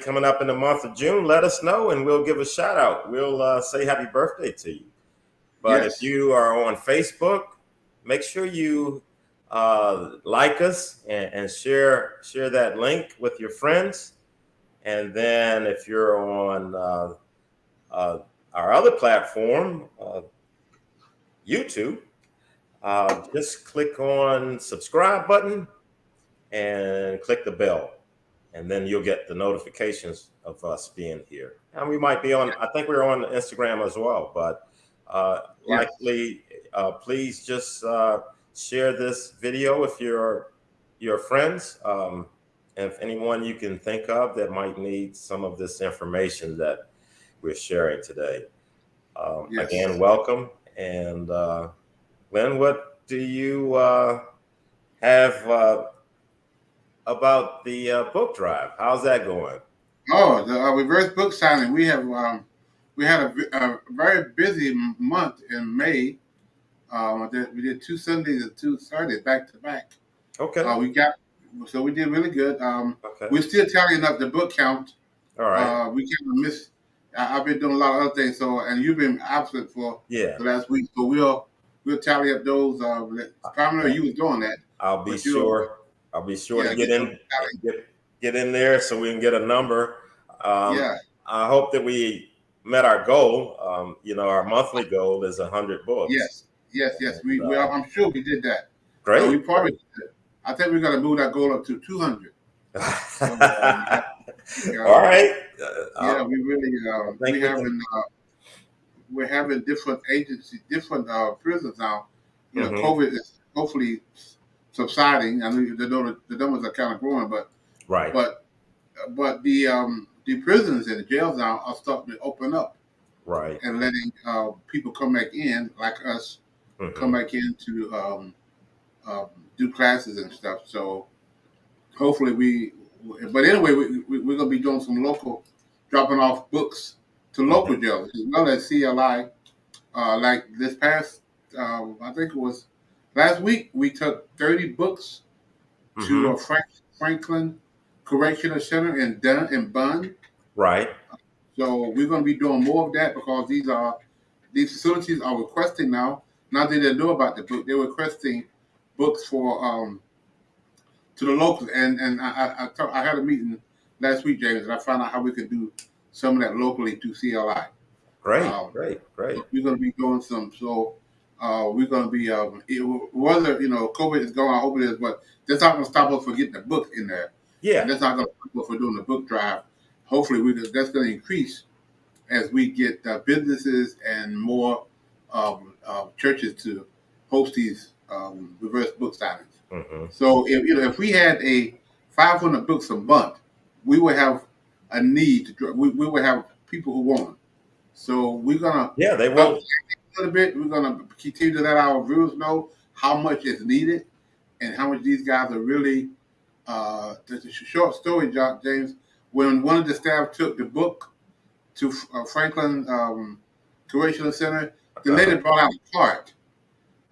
coming up in the month of June, let us know and we'll give a shout out. We'll say happy birthday to you. But if Yes. you are on Facebook, make sure you like us and share that link with your friends. And then if you're on uh, our other platform, YouTube, just click on subscribe button and click the bell, and then you'll get the notifications of us being here. And we might be on, I think we're on Instagram as well, but Yes. likely, please just share this video with your friends. If anyone you can think of that might need some of this information that we're sharing today. Again, Yes. welcome. And Glenn, what do you have about the book drive? How's that going? Oh, the reverse book signing. We had a very busy month in May. We did 2 Sundays and 2 Saturdays back to back. Okay. We got so we did really good. Okay. We're still tallying up the book count. All right. We kind of missed. I've been doing a lot of other things, so and you've been absent for Yeah. the last week, so we'll tally up those. Primarily, I- you was doing that, I'll be but you sure. I'll be sure to yeah, get get those in, tally. get in there so we can get a number. Um, Yeah. I hope that we met our goal. Our monthly goal is 100 books. Yes, yes, yes. And, I'm sure we did that. We great. probably, I think we're gonna move that goal up to 200. So All uh, right. yeah, we really, I think we can. we're having different agencies, different prisons now. Hmm. COVID is hopefully subsiding. I know the numbers are kind of growing, Right. but the prisons and the jails now are starting to open up Right. and letting people come back in, like us, come Hmm. back in to um, do classes and stuff. So hopefully but anyway, we're going to be doing some local, dropping off books to local Hmm. jails as well as CLI. Like this past, I think it was last week, we took 30 books to Hmm. Franklin Correctional Center in Dunn and Bunn. Right. So we're going to be doing more of that because these facilities are requesting now. Now they didn't know about the book, they're requesting books for to the locals. And I had a meeting last week, James, and I found out how we could do some of that locally through CLI. Great. Um, Great. Great. we're going to be doing some. So we're going to be whether COVID is going. I hope it is, but that's not going to stop us from getting the book in there, and Yeah. that's not going to stop us from doing the book drive. Hopefully, that's going to increase as we get businesses and more churches to host these reverse book signings. Hmm. So if we had a 500 books a month, we would have a need to. We would have people who want them. So we're gonna Yeah. They up won't. a little bit. We're gonna continue to let our viewers know how much is needed and how much these guys are really. It's a short story, James. When one of the staff took the book to Franklin Correctional Center, the lady brought out a cart.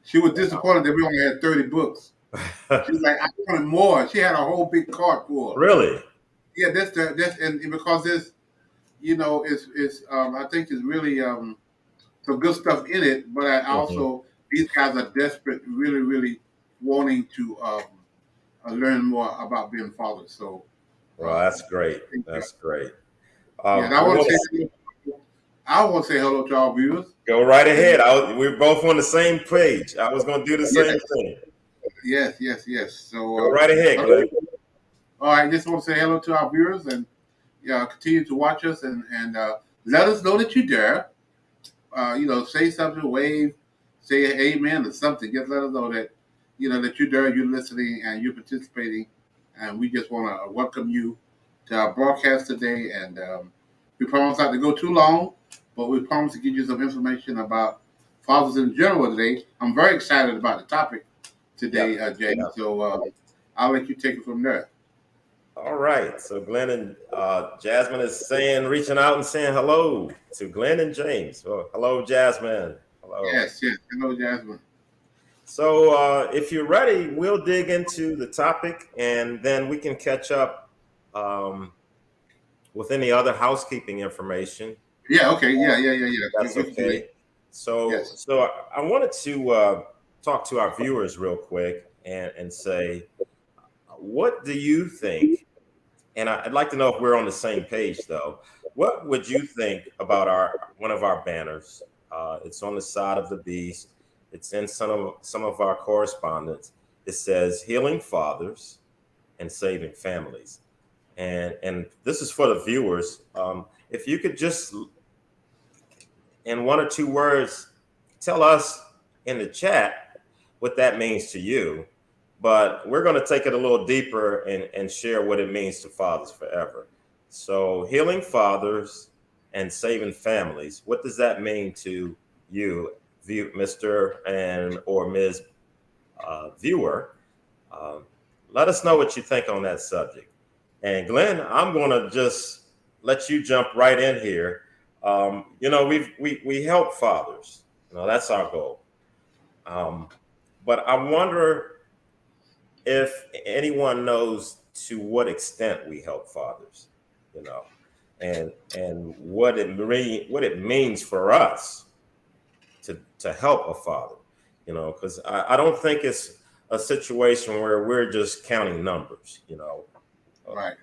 She was disappointed that we only had 30 books. She was like, I wanted more. She had a whole big cart full. Really? Yeah, that's and because this, it's I think it's really some good stuff in it, but I Hmm. also these guys are desperate, really, really wanting to learn more about being fathers. So, Well, um, that's great. That's great. yeah, and I want to I want to say hello to our viewers. go right And ahead. We're both on the same page. I was going to do the yes, same thing. yes, yes, yes. Go So, right ahead, hello. Glenn. All right, just want to say hello to our viewers and continue to watch us and let us know that you're there. Say something, wave, say amen or something. Just let us know that that you're there, you're listening, and you're participating. And we just want to welcome you to our broadcast today. And we promise not to go too long, but we promise to give you some information about fathers in general today. I'm very excited about the topic today, Yep. James. Yep. So I'll let you take it from there. All right. So Glenn and Jasmine is reaching out and saying hello to Glenn and James. Oh, hello, Jasmine. Hello. Yes, yes. Hello, Jasmine. So if you're ready, we'll dig into the topic and then we can catch up um, with any other housekeeping information, Yeah. Okay. Yeah. that's We can do it. okay. So, Yes. I wanted to talk to our viewers real quick and say, what do you think? And I'd like to know if we're on the same page, though. What would you think about our one of our banners? It's on the side of the beast. It's in some of our correspondence. It says "Healing Fathers and Saving Families," and this is for the viewers. If you could just, in one or two words, tell us in the chat what that means to you. But we're going to take it a little deeper and share what it means to Fathers Forever. So, healing fathers and saving families. What does that mean to you, Mr. and or Ms. Viewer? Um, Let us know what you think on that subject. And Glenn, I'm going to just let you jump right in here. We help fathers. That's our goal. Um, but I wonder if anyone knows to what extent we help fathers, you know, and what it means for us to help a father, because I don't think it's a situation where we're just counting numbers, Right.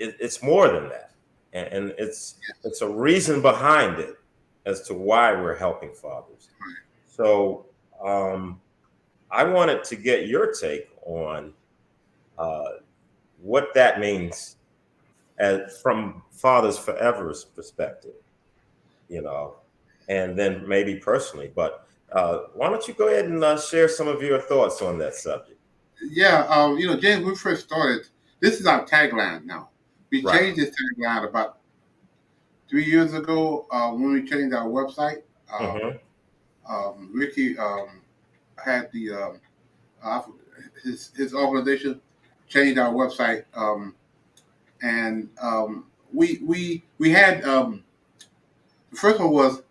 it's more than that, and it's a reason behind it as to why we're helping fathers. So I wanted to get your take on uh, what that means from Fathers Forever's perspective, you know, and then maybe personally. But why don't you go ahead and share some of your thoughts on that subject? Yeah. James, when we first started, this is our tagline now. We Right. changed this tagline about 3 years ago when we changed our website. Mm-hmm. Ricky had the his organization changed our website, and we had the first one was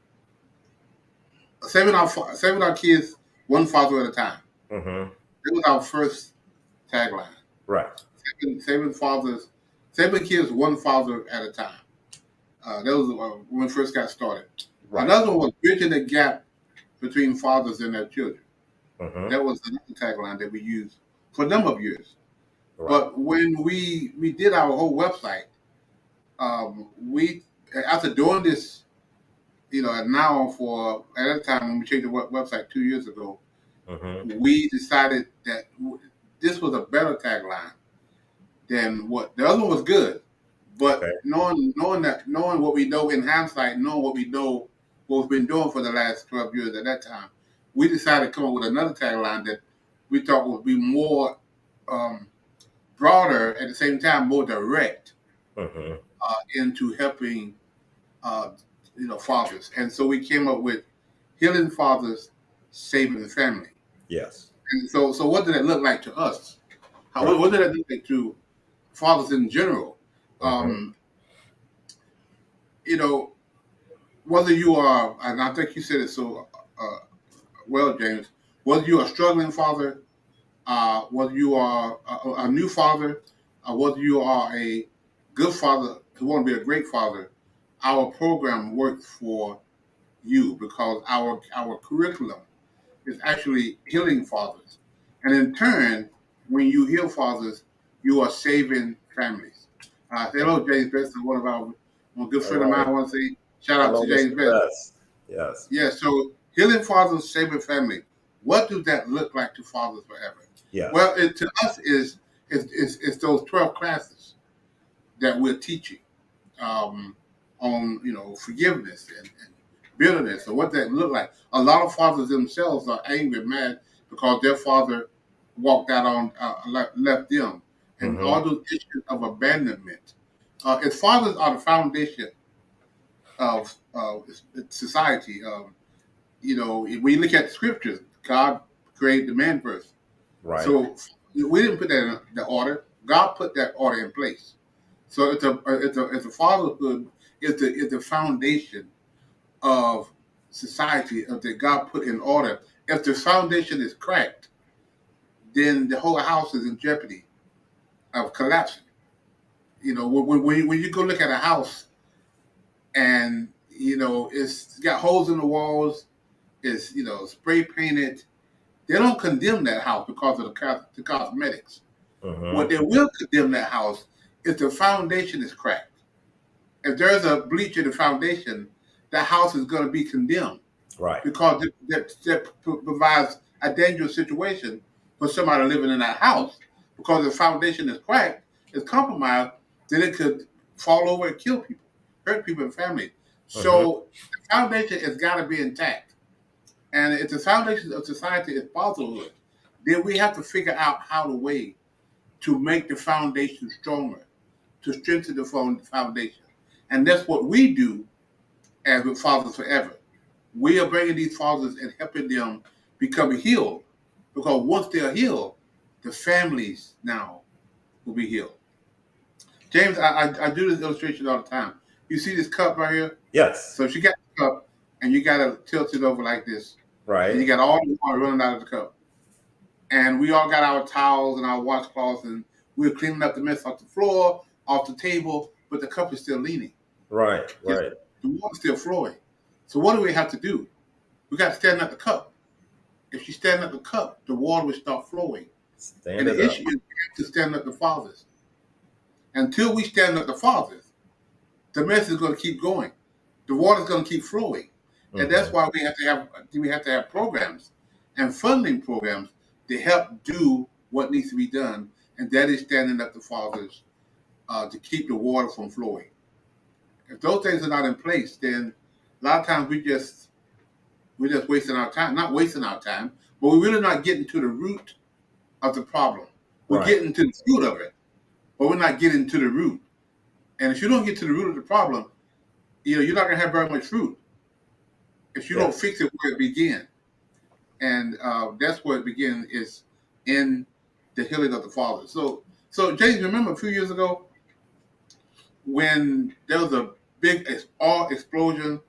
saving our kids one father at a time. Mm-hmm. That was our first tagline. Right. Saving kids one father at a time. That was when we first got started. Right. Another one was bridging the gap between fathers and their children. Mm-hmm. That was another tagline that we used for a number of years. Right. But when we did our whole website, we after doing this, now at that time when we changed the website 2 years ago, Mm-hmm. we decided that this was a better tagline than what the other one was good. But Okay. knowing what we know in hindsight, knowing what we know, what we've been doing for the last 12 years at that time, we decided to come up with another tagline that we thought would be more broader, at the same time more direct Mm-hmm. into helping fathers. And so we came up with Healing Fathers, Saving the Family. Yes. And so what did it look like to us? Right. What did it look like to fathers in general? Mm-hmm. You know, whether you are, and I think you said it so well, James, whether you are a struggling father, whether you are a new father, whether you are a good father who want to be a great father, our program works for you because our curriculum is actually healing fathers. And in turn, when you heal fathers, you are saving families. Say hello, James Best, one of our one good All friend of mine. right. I want to say shout out Hello, to James Mr. Best. Best. Yes. Yeah, so healing fathers, saving family. What does that look like to Fathers Forever? Yes. Well, to us is those 12 classes that we're teaching on forgiveness and bitterness and what that look like. A lot of fathers themselves are angry, mad because their father walked out on left them, and Mm-hmm. all those issues of abandonment. As fathers are the foundation of society. When you look at the scriptures, God created the man first. Right. So we didn't put that in the order. God put that order in place. So it's a fatherhood is the foundation of society that God put in order. If the foundation is cracked, then the whole house is in jeopardy of collapsing. You know, when you go look at a house and it's got holes in the walls, it's spray painted. They don't condemn that house because of the cosmetics. Mm-hmm. What they will condemn that house is the foundation is cracked. If there's a bleach in the foundation, that house is going to be condemned Right. because that provides a dangerous situation for somebody living in that house. Because the foundation is cracked, it's compromised, then it could fall over and kill people, hurt people and families. Mm-hmm. So the foundation has got to be intact. And if the foundation of society is fatherhood, then we have to figure out how to way to make the foundation stronger, to strengthen the foundation. And that's what we do as with Fathers Forever. We are bringing these fathers and helping them become healed. Because once they're healed, the families now will be healed. James, I do this illustration all the time. You see this cup right here? Yes. So she got the cup, and you got to tilt it over like this. And you Right. got all the water running out of the cup. And we all got our towels and our washcloths, and we were cleaning up the mess off the floor, off the table, but the cup is still leaning. Right. Yes, Right. the water's still flowing. So what do we have to do? We got to stand up the cup. If you stand up the cup, the water will start flowing. Stand And it the up. issue is we have to stand up the fathers. Until we stand up the fathers, the mess is going to keep going. The water's going to keep flowing. And that's Mm-hmm. why we have to have programs and funding programs to help do what needs to be done, and that is standing up the fathers to keep the water from flowing. If those things are not in place, then a lot of times we're just wasting our time. Not wasting our time, but we're really not getting to the root of the problem. We're Right. getting to the fruit of it, but we're not getting to the root. And if you don't get to the root of the problem, you're not going to have very much fruit if you don't Yes. fix it where it began. And that's where it begins is in the healing of the Father. So James, remember a few years ago when there was a big oil explosion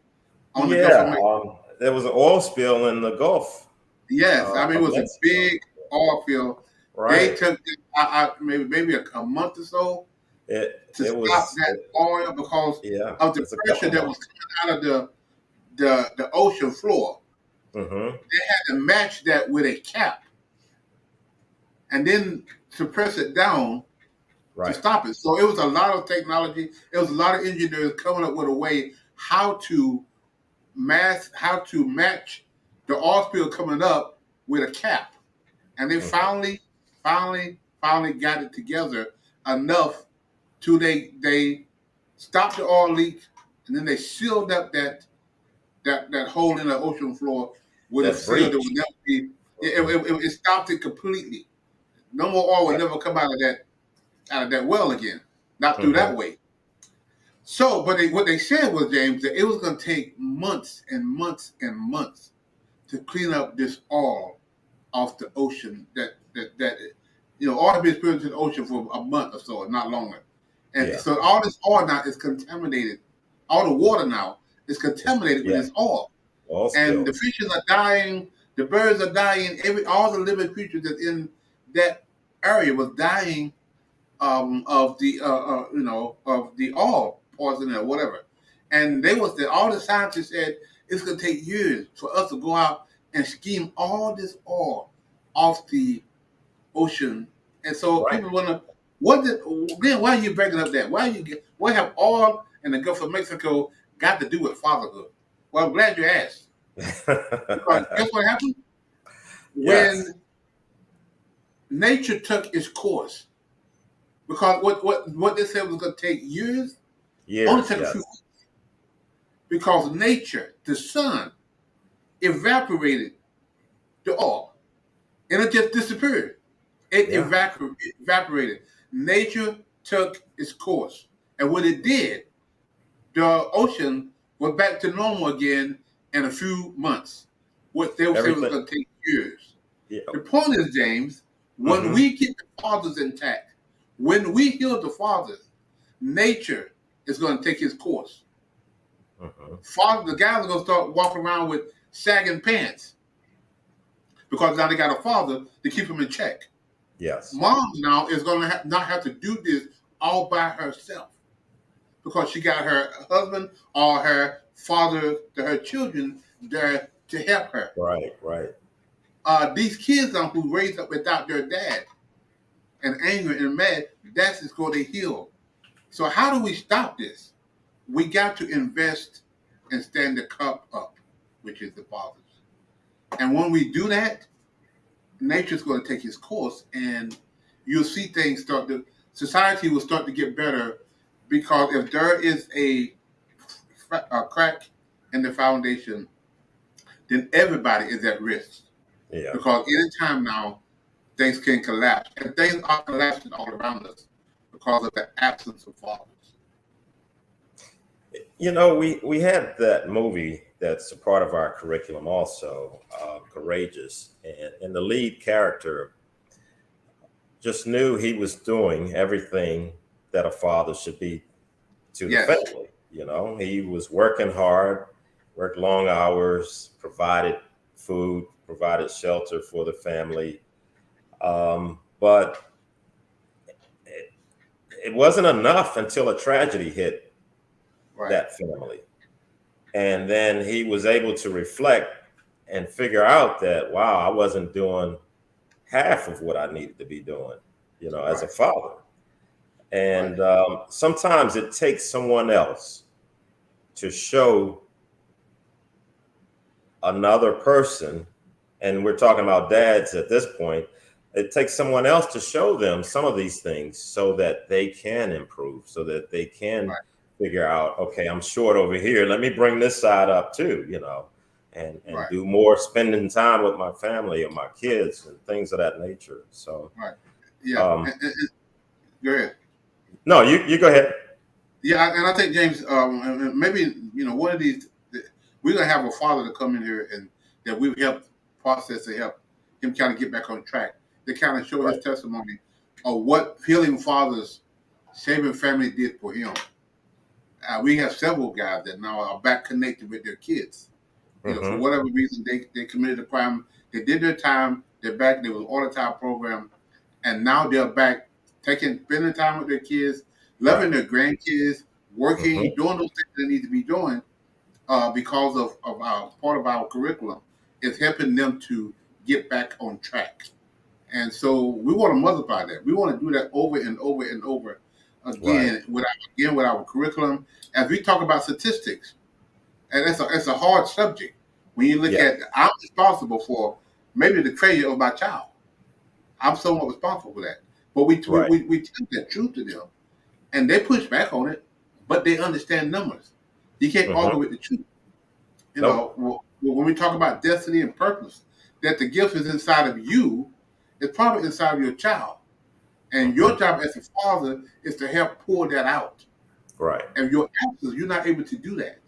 on the Gulf of Yeah. Mexico? There was an oil spill in the Gulf Yes, I mean it of was a Mexico. big oil field. They Right. took maybe a month or so to It stop was. that oil because Yeah. of the It's a pressure couple that was months. coming out of the ocean floor. Mm-hmm. They had to match that with a cap and then to press it down to Right. stop it. So it was a lot of technology. It was a lot of engineers coming up with a way how to match the oil spill coming up with a cap. And they Mm-hmm. finally got it together enough to they stopped the oil leak and then they sealed up that hole in the ocean floor with a That seal that would breach. never be. Mm-hmm. It stopped it completely. No more oil would Right. never come out of that well again, not through Mm-hmm. that way. So, but what they said was, James, that it was going to take months and months and months to clean up this oil off the ocean. That oil has been experienced in the ocean for a month or so, not longer. And Yeah. so all this oil now is contaminated. All the water now is contaminated with Yeah. this oil, Oil and the spills. fishes are dying. The birds are dying. All the living creatures that's in that area was dying of the of the oil poison or whatever. And all the scientists said it's going to take years for us to go out and skim all this oil off the ocean. And so Right. people wonder, why are you breaking up that? Why have oil in the Gulf of Mexico got to do with fatherhood? Well, I'm glad you asked. Because guess what happened? Yes. When nature took its course, because what they said was going to take years, only Years. took a few Yes. months. Because nature, the sun, evaporated the oil, and it just disappeared. It Yeah. evaporated. Nature took its course, and when it did, the ocean was back to normal again in a few months. What they said was Everything. going to take years. Yeah. The point is, James, when Mm-hmm. we keep the fathers intact, when we heal the fathers, nature is going to take its course. Mm-hmm. The guys are going to start walking around with sagging pants because now they got a father to keep them in check. Yes. Moms now is going to not have to do this all by herself because she got her husband or her father to her children there to help her. Right, right. These kids who raised up without their dad and angry and mad, that's just going to heal. So how do we stop this? We got to invest and stand the cup up, which is the Father's. And when we do that, nature's going to take its course, and you'll see things society will start to get better because if there is a crack in the foundation, then everybody is at risk. Yeah. Because anytime now, things can collapse, and things are collapsing all around us because of the absence of fathers. You know, we had that movie that's a part of our curriculum also, Courageous, and the lead character just knew he was doing everything that a father should be to the family. You know, he was working hard, worked long hours, provided food, provided shelter for the family. But it wasn't enough until a tragedy hit that family. And then he was able to reflect and figure out that, wow, I wasn't doing half of what I needed to be doing, you know, as a father. And sometimes it takes someone else to show another person, and we're talking about dads at this point, it takes someone else to show them some of these things so that they can improve, so that they can figure out, okay, I'm short over here. Let me bring this side up too, you know, and do more spending time with my family or my kids and things of that nature. So, go ahead. No, you go ahead. Yeah, and I think James, maybe one of these, we're gonna have a father to come in here and that we've helped process to help him kind of get back on track. To kind of show his testimony of what Healing Fathers Saving Family did for him. We have several guys that now are back connected with their kids. You know, for whatever reason they committed a crime, they did their time. They're back. There was an order time program, and now they're back spending time with their kids, loving their grandkids, working, doing those things they need to be doing because of our part of our curriculum is helping them to get back on track. And so we want to multiply that. We want to do that over and over and over again with our curriculum. As we talk about statistics, and it's a hard subject when you look at. I'm responsible for maybe the failure of my child. I'm somewhat responsible for that. But we tell the truth to them, and they push back on it, but they understand numbers. You can't argue with the truth. You know, when we talk about destiny and purpose, that the gift is inside of you, it's probably inside of your child. And your job as a father is to help pull that out. Right. And your absence, you're not able to do that.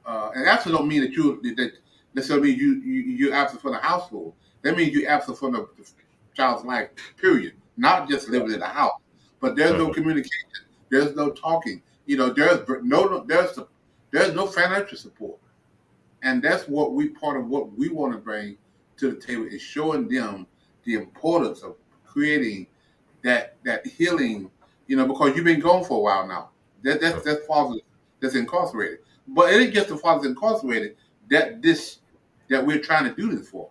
And absence don't mean that necessarily you're absent from the household. That means you're absent from the child's life, period. Not just living in the house. But there's no communication. There's no talking. You know, there's no financial support. And that's part of what we want to bring to the table is showing them the importance of creating that healing, you know, because you've been gone for a while now. That's fathers that's incarcerated. But it ain't just the fathers incarcerated that we're trying to do this for.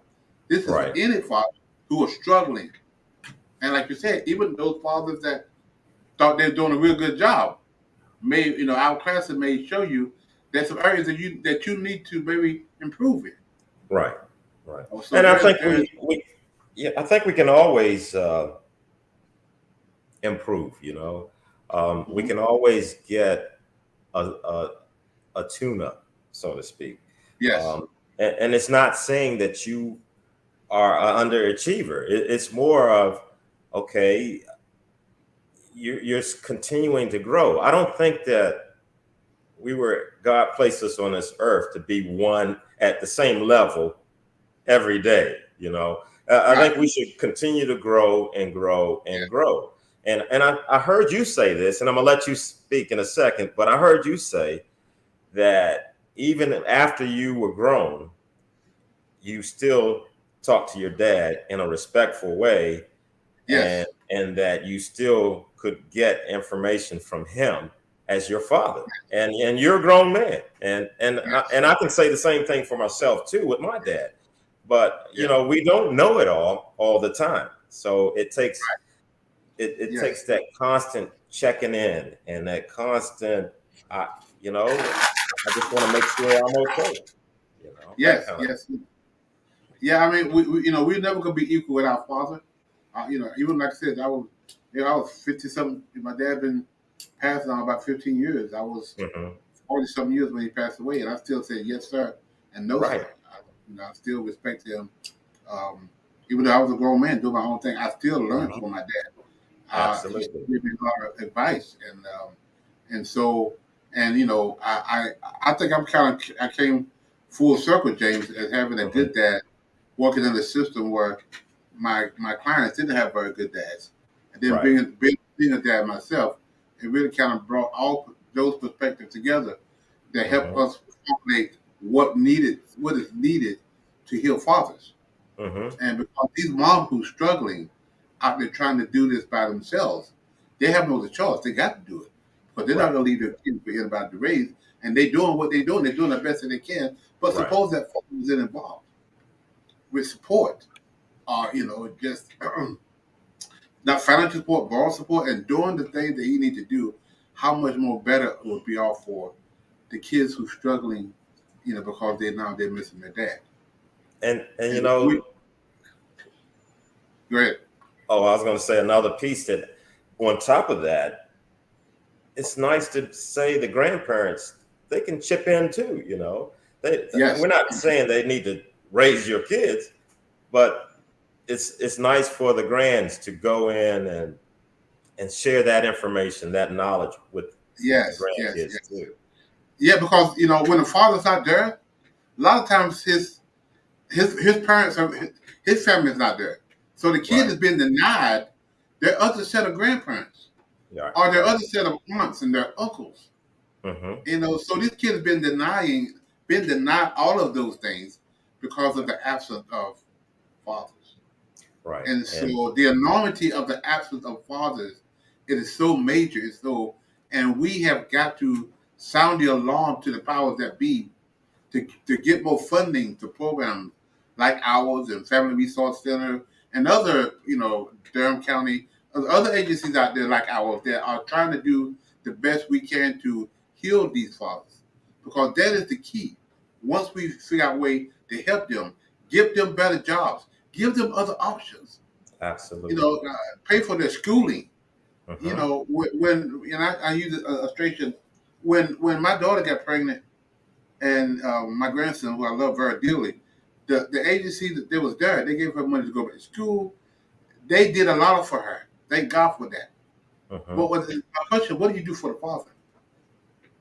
This is any father who are struggling. And like you said, even those fathers that thought they were doing a real good job, our classes may show you there's some areas that you need to maybe improve in. Right. So and I think I think we can always improve. You know, we can always get a tune-up, so to speak. Yes. And it's not saying that you are an underachiever. It's more of, okay, you're continuing to grow. I don't think that God placed us on this earth to be one at the same level every day. You know, I think we should continue to grow and grow and grow. And I heard you say this, and I'm gonna let you speak in a second, but I heard you say that even after you were grown, you still talk to your dad in a respectful way. Yes. And that you still could get information from him as your father, and you're a grown man, and I can say the same thing for myself too with my dad. But we don't know it all the time, so it takes takes that constant checking in and that constant, I I just want to make sure I'm okay. Yes, yes. Yeah, I mean, we never gonna be equal with our father. Even like I said, I was 50 something. My dad been passed on about 15 years. I was 40 something years when he passed away, and I still said yes, sir, and no, sir. I still respect him. Even though I was a grown man doing my own thing, I still learned from my dad. Absolutely. He gave me a lot of advice, and so, I think I came full circle, James, as having a good dad, working in a system where my clients didn't have very good dads, and then being a dad myself, it really kind of brought all those perspectives together that help us formulate what is needed to heal fathers. And because these moms who's struggling out there trying to do this by themselves, they have no other choice. They got to do it. But they're not going to leave their kids for anybody to raise. And they're doing what they're doing. They're doing the best that they can. But suppose that father was involved with support, just not financial support, moral support, and doing the things that he needs to do, how much more better it would be all for the kids who's struggling, because they're missing their dad. And go ahead. Oh, I was going to say another piece that on top of that, it's nice to say the grandparents, they can chip in too, We're not saying they need to raise your kids, but it's nice for the grands to go in and share that information, that knowledge with the grandkids too. Yeah, because when the father's not there, a lot of times his parents his family is not there. So the kid has been denied their other set of grandparents, or their other set of aunts and their uncles. So this kid has been denied all of those things because of the absence of fathers. Right. And so the enormity of the absence of fathers, it is so major. And we have got to sound the alarm to the powers that be to get more funding to programs like ours and Family Resource Center and other, Durham County, other agencies out there like ours that are trying to do the best we can to heal these fathers. Because that is the key. Once we figure out a way to help them, give them better jobs, give them other options. Absolutely. Pay for their schooling. When I use an illustration, when my daughter got pregnant and my grandson, who I love very dearly, the agency that was there, they gave her money to go back to school. They did a lot for her. Thank God for that. But my question, what did you do for the father?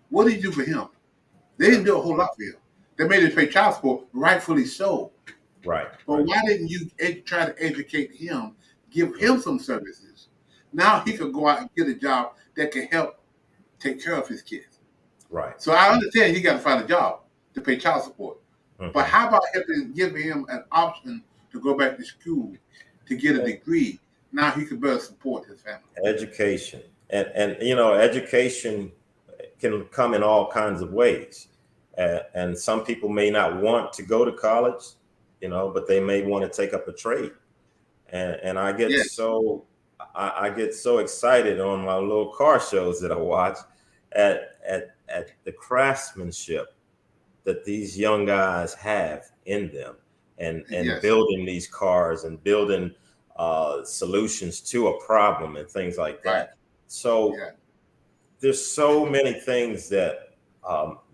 What did you do for him? They didn't do a whole lot for him. They made him pay child support, rightfully so. Right. But why didn't you try to educate him, give him some services? Now he could go out and get a job that can help take care of his kids. Right. So I understand he got to find a job to pay child support. But how about giving him an option to go back to school to get a degree? Now he could better support his family. Education. And education can come in all kinds of ways. And some people may not want to go to college, but they may want to take up a trade. And I get I get so excited on my little car shows that I watch at the craftsmanship that these young guys have in them, and building these cars and building solutions to a problem and things like that. So there's so many things that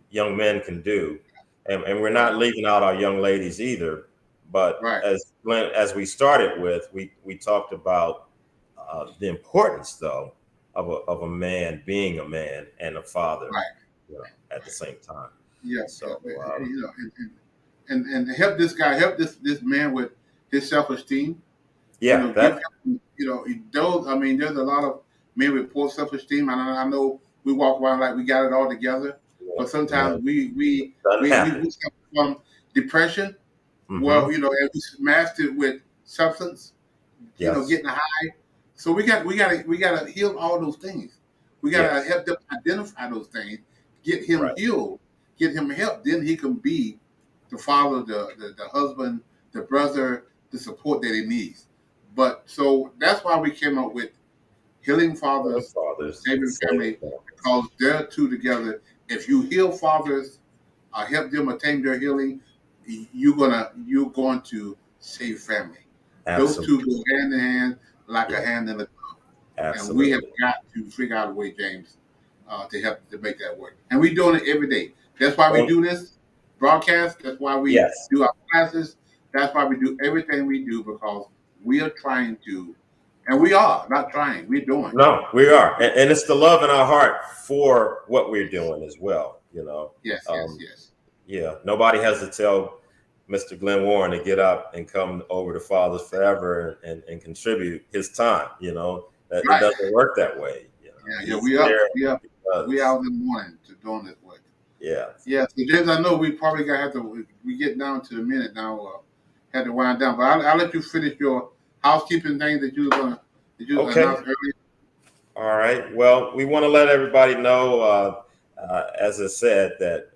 young men can do, and we're not leaving out our young ladies either. But as we started with, we talked about the importance, though, of a man being a man and a father, at the same time. So, and help this guy, help this man with his self-esteem. Yeah, those. I mean, there's a lot of men with poor self-esteem. I know we walk around like we got it all together, but sometimes we suffer from depression. Well, and we masked it with substance. Getting high, So we gotta heal all those things. We gotta Yes. help them identify those things, get him Right. healed, get him help. Then he can be the father, the husband, the brother, the support that he needs. But so that's why we came up with Healing And Fathers, fathers, Saving save Family, families. because they're two together. If you heal fathers, help them attain their healing, you're going to save family. Those two Absolutely. go hand in hand like a Yeah. hand in a, and we have Absolutely. got to figure out a way, James, to help to make that work. And we're doing it every day. That's why we And do this broadcast. That's why we yes. do our classes. That's why we do everything we do, because we are trying to, and we are not trying. We're doing. No, we are, and it's the love in our heart for what we're doing as well. Yes, yes, Um, yes. yeah, nobody has to tell Mr. Glenn Warren to get up and come over to Fathers Forever and contribute his time. That it Right. doesn't work that way. Yeah, yeah. He's We up. there We up. We because, out in the morning to doing this work. yeah. Yeah. So James, I know we probably got to have to. We get down to the minute now. Had to wind down, but I'll let you finish your housekeeping thing that you were gonna that you Okay. announced earlier. All right. Well, we want to let everybody know, as I said, that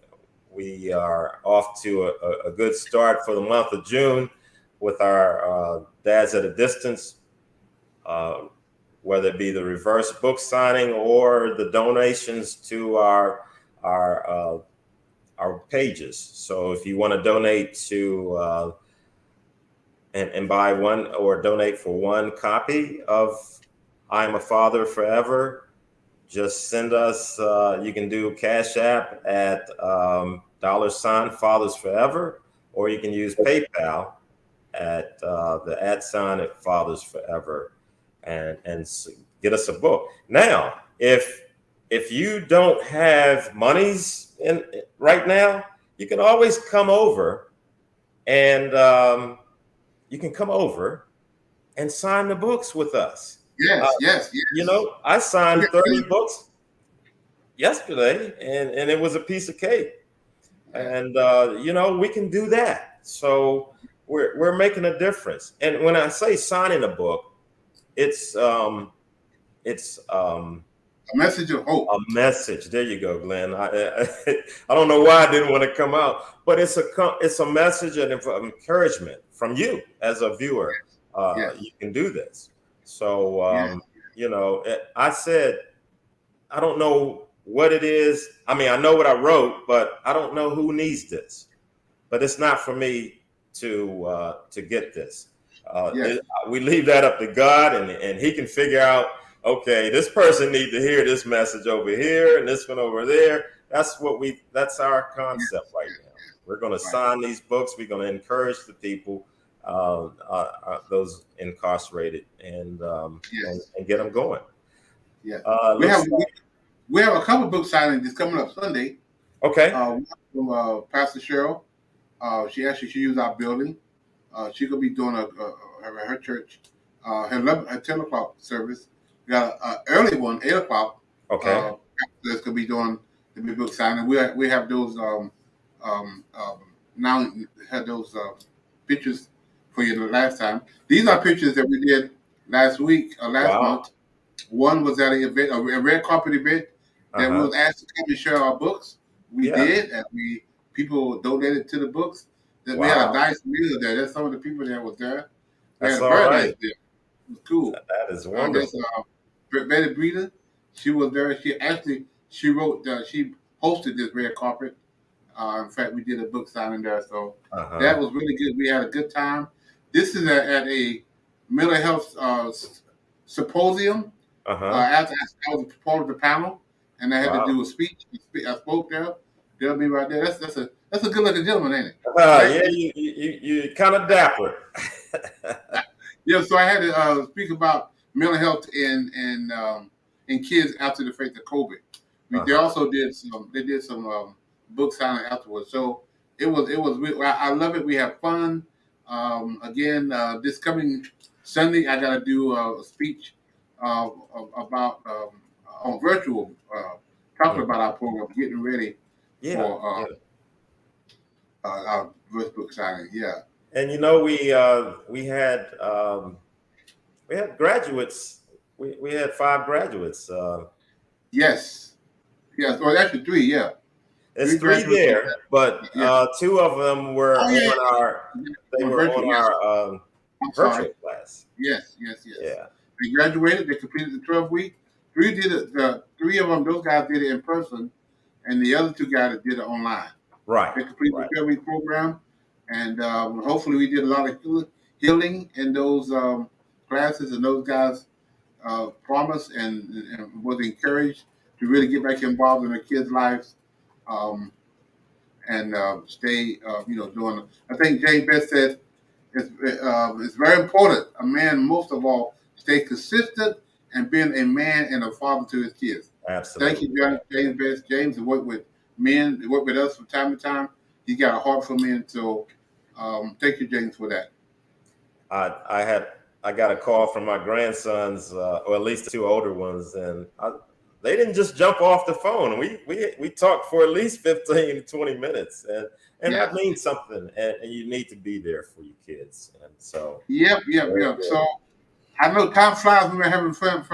we are off to a good start for the month of June with our Dads at a Distance, uh, whether it be the reverse book signing or the donations to our pages. So if you want to donate to and buy one or donate for one copy of I Am a Father Forever, just send us, you can do Cash App at $Fathers Forever, or you can use PayPal at the @ at Fathers Forever, and get us a book. Now, if you don't have monies in right now, you can always come over, and you can come over and sign the books with us. Uh, Yes, yes, yes. I We signed got 30 books yesterday, and it was a piece of cake. yeah, And we can do that. So we're making a difference. And when I say signing a book, it's a message of hope. a message. There you go, Glenn. I don't know why I didn't want to come out, but it's a message of encouragement from you as a viewer. Yes, You can do this. So yes, I said I don't know what it is. I mean, I know what I wrote, but I don't know who needs this. But it's not for me to get this. yes, We leave that up to God, and He can figure out. Okay, this person needs to hear this message over here, and this one over there. That's our yes, concept right yes, now. We're going to right. sign these books. We're going to encourage the people, those incarcerated, Yes, and get them going. yes. We have Looks we have a couple book signings that's coming up Sunday. okay. One from Pastor Cheryl. She used our building. She could be doing her church, her 10 o'clock service. We got an early one, 8 o'clock. Okay. Uh, that's gonna be doing the big book signing. We have those now had those pictures for you the last time. These are pictures that we did last week, last Wow. month. One was at an event, a red carpet event that we Uh-huh. was asked to come and share our books. We Yeah. did, and people donated to the books. That we had a Wow. nice meal there. That's some of the people that was there. We That's had a all very nice right. meal. It was cool. That is There's wonderful. Betty Breeder. She was there. She wrote. She hosted this red carpet. In fact, we did a book signing there, so that Uh-huh. was really good. We had a good time. This is at a mental health symposium. Uh-huh. After I was part of the panel, and I had to Wow. do a speech. I spoke there. They'll be right there. That's a good looking gentleman, ain't it? Yeah, Right? you kind of dapper. Yeah. So I had to speak about mental health in kids after the effect of COVID. They Uh-huh. also did some. They did some book signing afterwards. So it was. I love it. We have fun. Again, this coming Sunday, I got to do a speech about on virtual, talking Mhm. about our program, getting ready Yeah, for yeah. our first book signing. Yeah. And we had graduates we had 5 graduates. Yes, yes, or actually 3. Yeah, There's 3 3 graduates. there, but Yeah. 2 of them were Oh yeah. on our they On were virtual. on Yes. our I'm virtual sorry. class. Yes, yes, yes. Yeah. They graduated. They completed the 12-week. 3 did it. The 3 of them, those guys did it in person, and the other 2 guys did it online. Right. They completed Right. the 12-week program, and hopefully we did a lot of healing in those classes, and those guys promised and was encouraged to really get back involved in their kids' lives, um, and stay, doing. I think Jane Best said it's very important. A man, most of all, stay consistent and being a man and a father to his kids. Thank Absolutely. you, James Best. James has worked with men, worked with us from time to time. He's got a heart for men, so thank you, James, for that. I got a call from my grandsons, or at least 2 older ones, and they didn't just jump off the phone. We talked for at least 15 to 20 minutes, and that means something. And you need to be there for your kids. And so. Yep. So I know time flies when we're having fun,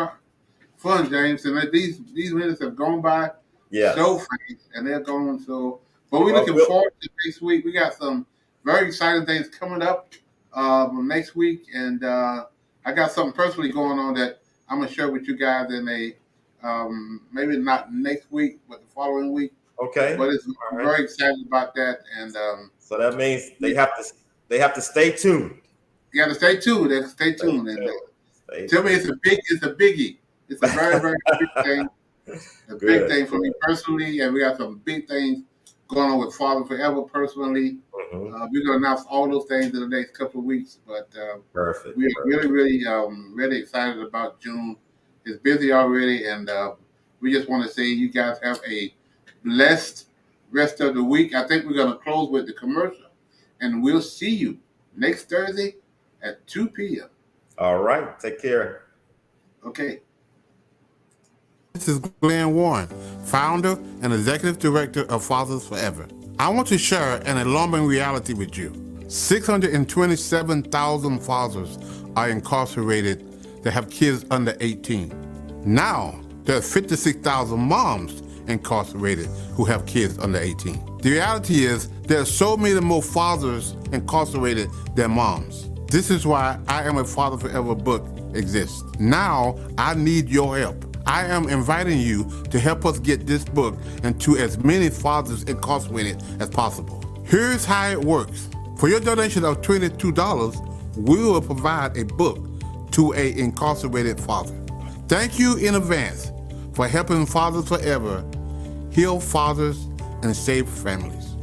James, and these minutes have gone by so fast, and they're going so. But we're looking forward to next week. We got some very exciting things coming up next week, and I got something personally going on that I'm gonna share with you guys in a maybe not next week, but the following week. Okay. But I'm very excited about that, and so that means they have to stay tuned. You got to stay tuned. Stay tuned. Tell me, it's a biggie. It's a very, very big thing. A big thing for me personally, and we got some big things going on with Father Forever personally. We're gonna announce all those things in the next couple of weeks. But perfect. We're really excited about June. It's busy already, and we just want to say you guys have a blessed rest of the week. I think we're gonna close with the commercial, and we'll see you next Thursday at 2 p.m. All right. Take care. Okay. This is Glenn Warren, founder and executive director of Fathers Forever. I want to share an alarming reality with you. 627,000 fathers are incarcerated that have kids under 18. Now, there are 56,000 moms incarcerated who have kids under 18. The reality is there are so many more fathers incarcerated than moms. This is why I Am a Father Forever book exists. Now, I need your help. I am inviting you to help us get this book into as many fathers incarcerated as possible. Here's how it works. For your donation of $22, we will provide a book to an incarcerated father. Thank you in advance for helping Fathers Forever heal fathers and save families.